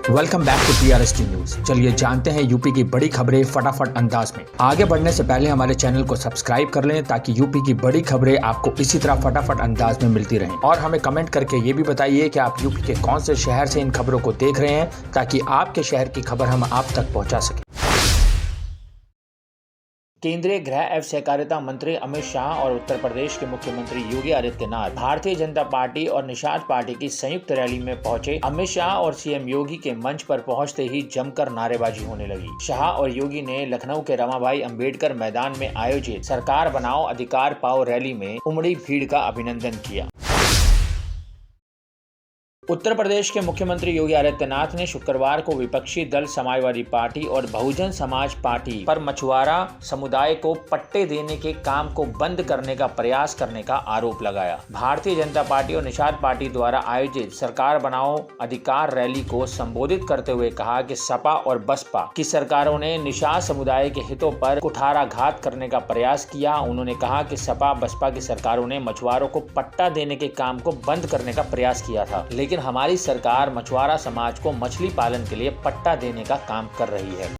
Welcome back to PRST news. चलिए जानते हैं यूपी की बड़ी खबरें फटाफट अंदाज में। आगे बढ़ने से पहले हमारे चैनल को सब्सक्राइब कर लें ताकि यूपी की बड़ी खबरें आपको इसी तरह फटाफट अंदाज में मिलती रहें। और हमें कमेंट करके ये भी बताइए कि आप यूपी के कौन से शहर से इन खबरों को देख रहे हैं ताकि आपके शहर की खबर हम आप तक पहुँचा सकें। केंद्रीय गृह एवं सहकारिता मंत्री अमित शाह और उत्तर प्रदेश के मुख्यमंत्री योगी आदित्यनाथ भारतीय जनता पार्टी और निषाद पार्टी की संयुक्त रैली में पहुंचे। अमित शाह और सीएम योगी के मंच पर पहुंचते ही जमकर नारेबाजी होने लगी। शाह और योगी ने लखनऊ के रमाबाई अंबेडकर मैदान में आयोजित सरकार बनाओ अधिकार पाओ रैली में उमड़ी भीड़ का अभिनंदन किया। उत्तर प्रदेश के मुख्यमंत्री योगी आदित्यनाथ ने शुक्रवार को विपक्षी दल समाजवादी पार्टी और बहुजन समाज पार्टी पर मछुआरा समुदाय को पट्टे देने के काम को बंद करने का प्रयास करने का आरोप लगाया। भारतीय जनता पार्टी और निषाद पार्टी द्वारा आयोजित सरकार बनाओ अधिकार रैली को संबोधित करते हुए कहा कि सपा और बसपा की सरकारों ने निषाद समुदाय के हितों पर कुठाराघात करने का प्रयास किया। उन्होंने कहा कि सपा बसपा की सरकारों ने मछुआरों को पट्टा देने के काम को बंद करने का प्रयास किया था, लेकिन हमारी सरकार मछुआरा समाज को मछली पालन के लिए पट्टा देने का काम कर रही है।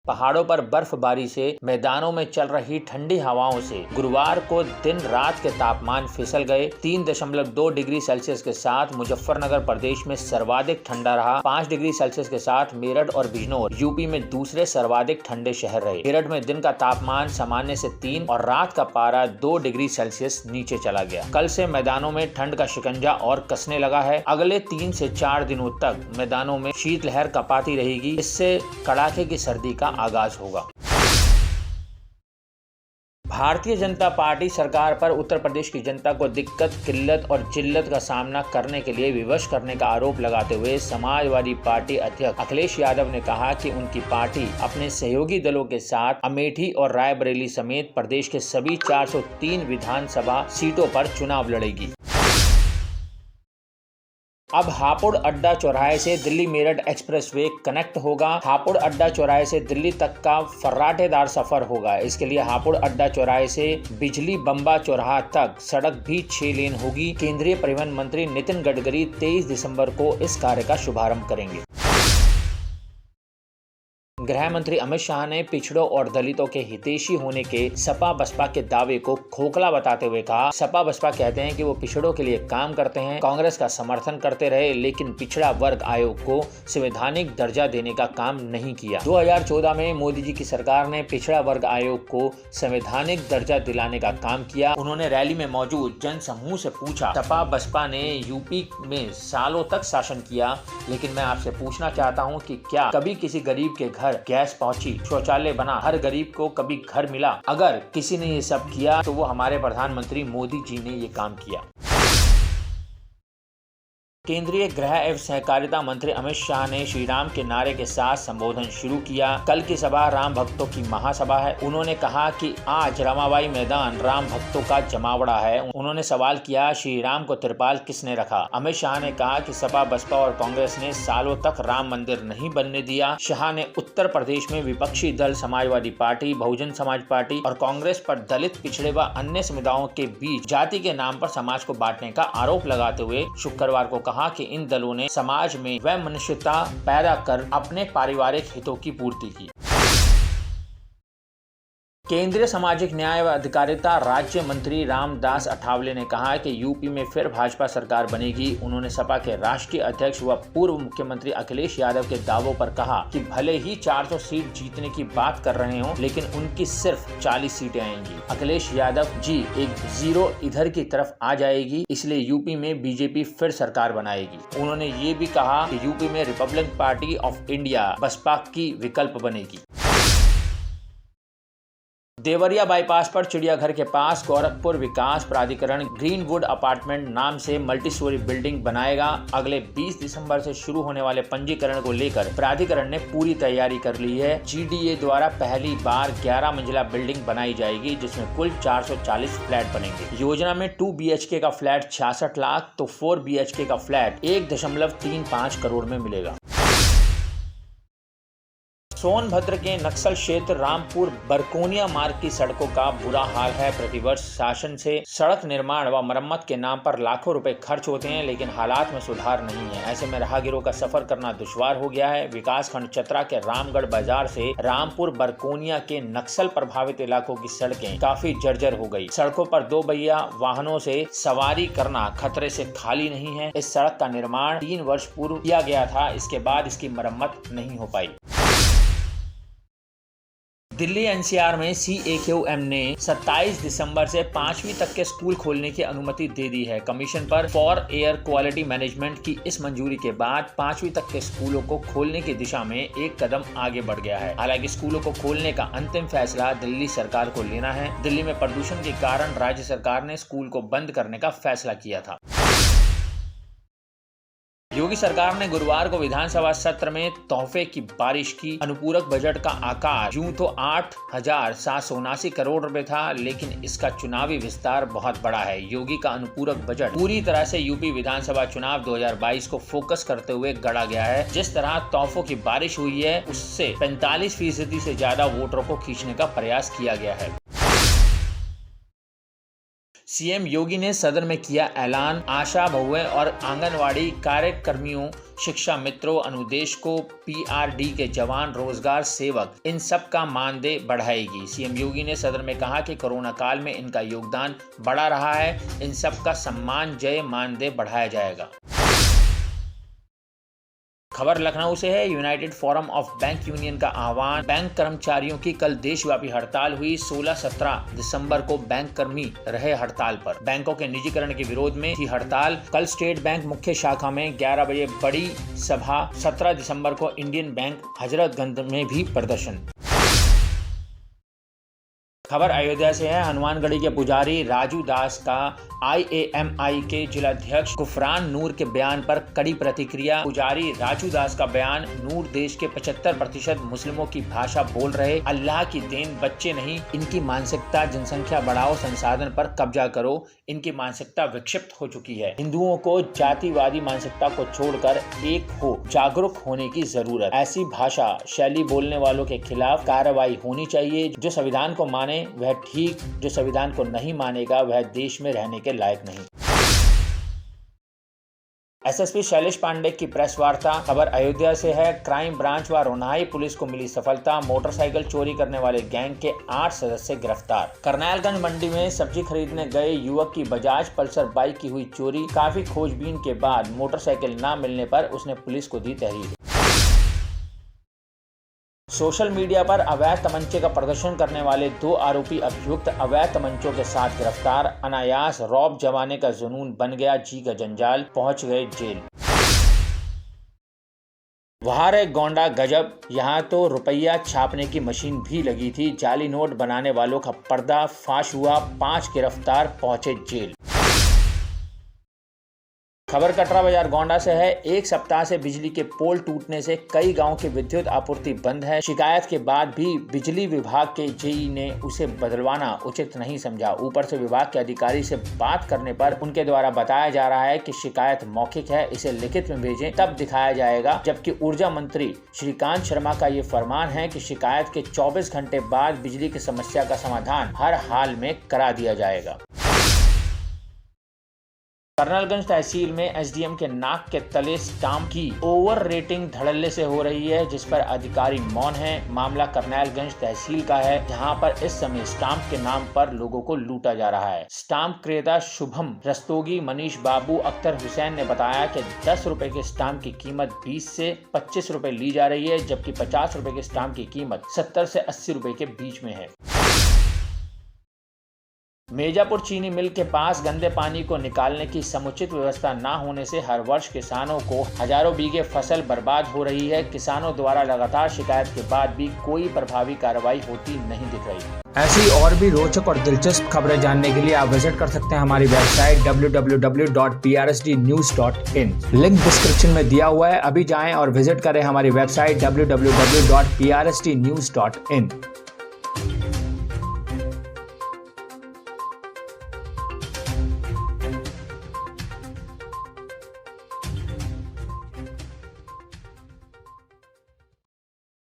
पहाड़ों पर बर्फबारी से मैदानों में चल रही ठंडी हवाओं से गुरुवार को दिन रात के तापमान फिसल गए। 3.2 डिग्री सेल्सियस के साथ मुजफ्फरनगर प्रदेश में सर्वाधिक ठंडा रहा। 5 डिग्री सेल्सियस के साथ मेरठ और बिजनौर यूपी में दूसरे सर्वाधिक ठंडे शहर रहे। मेरठ में दिन का तापमान सामान्य से 3 और रात का पारा 2 डिग्री सेल्सियस नीचे चला गया। कल से मैदानों में ठंड का शिकंजा और कसने लगा है। अगले 3 से 4 दिनों तक मैदानों में शीतलहर कपाती रहेगी। इससे कड़ाके की सर्दी का आगाज होगा। भारतीय जनता पार्टी सरकार पर उत्तर प्रदेश की जनता को दिक्कत, किल्लत और जिल्लत का सामना करने के लिए विवश करने का आरोप लगाते हुए समाजवादी पार्टी अध्यक्ष अखिलेश यादव ने कहा कि उनकी पार्टी अपने सहयोगी दलों के साथ अमेठी और रायबरेली समेत प्रदेश के सभी 403 विधानसभा सीटों पर चुनाव लड़ेगी। अब हापुड़ अड्डा चौराहे से दिल्ली मेरठ एक्सप्रेसवे कनेक्ट होगा। हापुड़ अड्डा चौराहे से दिल्ली तक का फर्राटेदार सफर होगा। इसके लिए हापुड़ अड्डा चौराहे से बिजली बम्बा चौराहा तक सड़क भी 6 लेन होगी। केंद्रीय परिवहन मंत्री नितिन गडकरी 23 दिसंबर को इस कार्य का शुभारंभ करेंगे। गृह मंत्री अमित शाह ने पिछड़ों और दलितों के हितैषी होने के सपा बसपा के दावे को खोखला बताते हुए कहा, सपा बसपा कहते हैं कि वो पिछड़ों के लिए काम करते हैं, कांग्रेस का समर्थन करते रहे, लेकिन पिछड़ा वर्ग आयोग को संवैधानिक दर्जा देने का काम नहीं किया। 2014 में मोदी जी की सरकार ने पिछड़ा वर्ग आयोग को संवैधानिक दर्जा दिलाने का काम किया। उन्होंने रैली में मौजूद जन समूह से पूछा, सपा बसपा ने यूपी में सालों तक शासन किया, लेकिन मैं आपसे पूछना चाहता हूँ कि क्या कभी किसी गरीब के घर गैस पहुंची, शौचालय बना, हर गरीब को कभी घर मिला? अगर किसी ने ये सब किया तो वो हमारे प्रधानमंत्री मोदी जी ने ये काम किया। केंद्रीय गृह एवं सहकारिता मंत्री अमित शाह ने श्री राम के नारे के साथ संबोधन शुरू किया। कल की सभा राम भक्तों की महासभा है। उन्होंने कहा कि आज रमाबाई मैदान राम भक्तों का जमावड़ा है। उन्होंने सवाल किया, श्री राम को त्रिपाल किसने रखा? अमित शाह ने कहा कि सपा बसपा और कांग्रेस ने सालों तक राम मंदिर नहीं बनने दिया। शाह ने उत्तर प्रदेश में विपक्षी दल समाजवादी पार्टी, बहुजन समाज पार्टी और कांग्रेस पर दलित, पिछड़े व अन्य समुदायों के बीच जाति के नाम पर समाज को बांटने का आरोप लगाते हुए शुक्रवार को कहा कि इन दलों ने समाज में वैमनस्यता पैदा कर अपने पारिवारिक हितों की पूर्ति की। केंद्रीय सामाजिक न्याय व अधिकारिता राज्य मंत्री रामदास अठावले ने कहा कि यूपी में फिर भाजपा सरकार बनेगी। उन्होंने सपा के राष्ट्रीय अध्यक्ष व पूर्व मुख्यमंत्री अखिलेश यादव के दावों पर कहा कि भले ही 400 सीट जीतने की बात कर रहे हों, लेकिन उनकी सिर्फ 40 सीटें आएंगी। अखिलेश यादव जी, एक जीरो इधर की तरफ आ जाएगी, इसलिए यूपी में बीजेपी फिर सरकार बनाएगी। उन्होंने ये भी कहा कि यूपी में Republican Party of India Baspa की विकल्प बनेगी। देवरिया बाईपास पर चिड़ियाघर के पास गोरखपुर विकास प्राधिकरण ग्रीनवुड अपार्टमेंट नाम से मल्टी स्टोरी बिल्डिंग बनाएगा। अगले 20 दिसंबर से शुरू होने वाले पंजीकरण को लेकर प्राधिकरण ने पूरी तैयारी कर ली है। GDA द्वारा पहली बार 11 मंजिला बिल्डिंग बनाई जाएगी, जिसमें कुल 440 फ्लैट बनेंगे। योजना में 2 BHK का फ्लैट 66 लाख तो 4 BHK का फ्लैट 1.35 करोड़ में मिलेगा। सोनभद्र के नक्सल क्षेत्र रामपुर बरकोनिया मार्ग की सड़कों का बुरा हाल है। प्रतिवर्ष शासन से सड़क निर्माण व मरम्मत के नाम पर लाखों रुपए खर्च होते हैं, लेकिन हालात में सुधार नहीं है। ऐसे में राहगीरों का सफर करना दुश्वार हो गया है। विकास खंड चतरा के रामगढ़ बाजार से रामपुर बरकोनिया के नक्सल प्रभावित इलाकों की सड़कें काफी जर्जर हो गई। सड़कों पर दो पहिया वाहनों से सवारी करना खतरे से खाली नहीं है। इस सड़क का निर्माण 3 वर्ष पूर्व किया गया था, इसके बाद इसकी मरम्मत नहीं हो पाई। दिल्ली एनसीआर में CAQM ने 27 दिसंबर से 5वीं तक के स्कूल खोलने की अनुमति दे दी है। Commission for air quality management की इस मंजूरी के बाद 5वीं तक के स्कूलों को खोलने की दिशा में एक कदम आगे बढ़ गया है। हालांकि स्कूलों को खोलने का अंतिम फैसला दिल्ली सरकार को लेना है। दिल्ली में प्रदूषण के कारण राज्य सरकार ने स्कूल को बंद करने का फैसला किया था। योगी सरकार ने गुरुवार को विधानसभा सत्र में तोहफे की बारिश की। अनुपूरक बजट का आकार यूं तो 8,779 करोड़ रुपए था, लेकिन इसका चुनावी विस्तार बहुत बड़ा है। योगी का अनुपूरक बजट पूरी तरह से यूपी विधानसभा चुनाव 2022 को फोकस करते हुए गढ़ा गया है। जिस तरह तोहफों की बारिश हुई है, उससे 45% से ज्यादा वोटरों को खींचने का प्रयास किया गया है। सीएम योगी ने सदन में किया ऐलान। आशा बहुएं और आंगनवाड़ी कार्यकर्मियों, शिक्षा मित्रों, अनुदेशकों, PRD के जवान, रोजगार सेवक, इन सब का मानदेय बढ़ाएगी। सीएम योगी ने सदन में कहा कि कोरोना काल में इनका योगदान बढ़ा रहा है। इन सब का सम्मान जय मानदेय बढ़ाया जाएगा। खबर लखनऊ से है। United forum of bank union का आह्वान। बैंक कर्मचारियों की कल देशव्यापी हड़ताल हुई। 16-17 दिसंबर को बैंक कर्मी रहे हड़ताल पर। बैंकों के निजीकरण के विरोध में थी हड़ताल। कल स्टेट बैंक मुख्य शाखा में 11 बजे बड़ी सभा। 17 दिसंबर को इंडियन बैंक हजरतगंज में भी प्रदर्शन। खबर अयोध्या से है। हनुमानगढ़ी के पुजारी राजू दास का IAMI के जिलाध्यक्ष गुफरान नूर के बयान पर कड़ी प्रतिक्रिया। पुजारी राजू दास का बयान, नूर देश के 75% मुस्लिमों की भाषा बोल रहे, अल्लाह की देन बच्चे नहीं, इनकी मानसिकता जनसंख्या बढ़ाओ, संसाधन पर कब्जा करो, इनकी मानसिकता विक्षिप्त हो चुकी है। हिंदुओं को जातिवादी मानसिकता को छोड़कर एक हो, जागरूक होने की जरूरत। ऐसी भाषा शैली बोलने वालों के खिलाफ कार्रवाई होनी चाहिए। जो संविधान को माने वह ठीक, जो संविधान को नहीं मानेगा वह देश में रहने के लायक नहीं। SSP शैलेश पांडे की प्रेस वार्ता। खबर अयोध्या से है। क्राइम ब्रांच व रोनाई पुलिस को मिली सफलता। मोटरसाइकिल चोरी करने वाले गैंग के 8 सदस्य गिरफ्तार। करनैलगंज मंडी में सब्जी खरीदने गए युवक की बजाज पल्सर बाइक की हुई चोरी। काफी खोजबीन के बाद मोटरसाइकिल न मिलने पर उसने पुलिस को दी तहरीर। सोशल मीडिया पर अवैध तमंचे का प्रदर्शन करने वाले 2 आरोपी अभियुक्त अवैध तमंचों के साथ गिरफ्तार। अनायास रौब जमाने का जुनून बन गया जी का जंजाल, पहुंच गए जेल। वहां है गोंडा गजब, यहाँ तो रुपया छापने की मशीन भी लगी थी। जाली नोट बनाने वालों का पर्दा फाश हुआ, 5 गिरफ्तार, पहुंचे जेल। खबर कटरा बाजार गोंडा से है। 1 सप्ताह से बिजली के पोल टूटने से कई गांवों की विद्युत आपूर्ति बंद है। शिकायत के बाद भी बिजली विभाग के जेई ने उसे बदलवाना उचित नहीं समझा। ऊपर से विभाग के अधिकारी से बात करने पर उनके द्वारा बताया जा रहा है कि शिकायत मौखिक है, इसे लिखित में भेजें तब दिखाया जाएगा। जबकि ऊर्जा मंत्री श्रीकांत शर्मा का ये फरमान है कि शिकायत के 24 घंटे बाद बिजली की समस्या का समाधान हर हाल में करा दिया जाएगा। कर्नलगंज तहसील में SDM के नाक के तले स्टाम्प की ओवर रेटिंग धड़ल्ले से हो रही है, जिस पर अधिकारी मौन है। मामला कर्नलगंज तहसील का है, जहां पर इस समय स्टाम्प के नाम पर लोगों को लूटा जा रहा है। स्टाम्प क्रेता शुभम रस्तोगी, मनीष बाबू, अख्तर हुसैन ने बताया कि 10 रुपए के स्टाम्प की कीमत 20 से 25 रुपए ली जा रही है, जबकि 50 रुपए के स्टाम्प की कीमत 70 से 80 रुपए के बीच में है। मिर्जापुर चीनी मिल के पास गंदे पानी को निकालने की समुचित व्यवस्था न होने से हर वर्ष किसानों को हजारों बीघे फसल बर्बाद हो रही है। किसानों द्वारा लगातार शिकायत के बाद भी कोई प्रभावी कार्रवाई होती नहीं दिख रही। ऐसी और भी रोचक और दिलचस्प खबरें जानने के लिए आप विजिट कर सकते हैं हमारी वेबसाइट www.prsdnews.in। लिंक डिस्क्रिप्शन में दिया हुआ है, अभी जाएं और विजिट करें हमारी वेबसाइट www.prsdnews.in।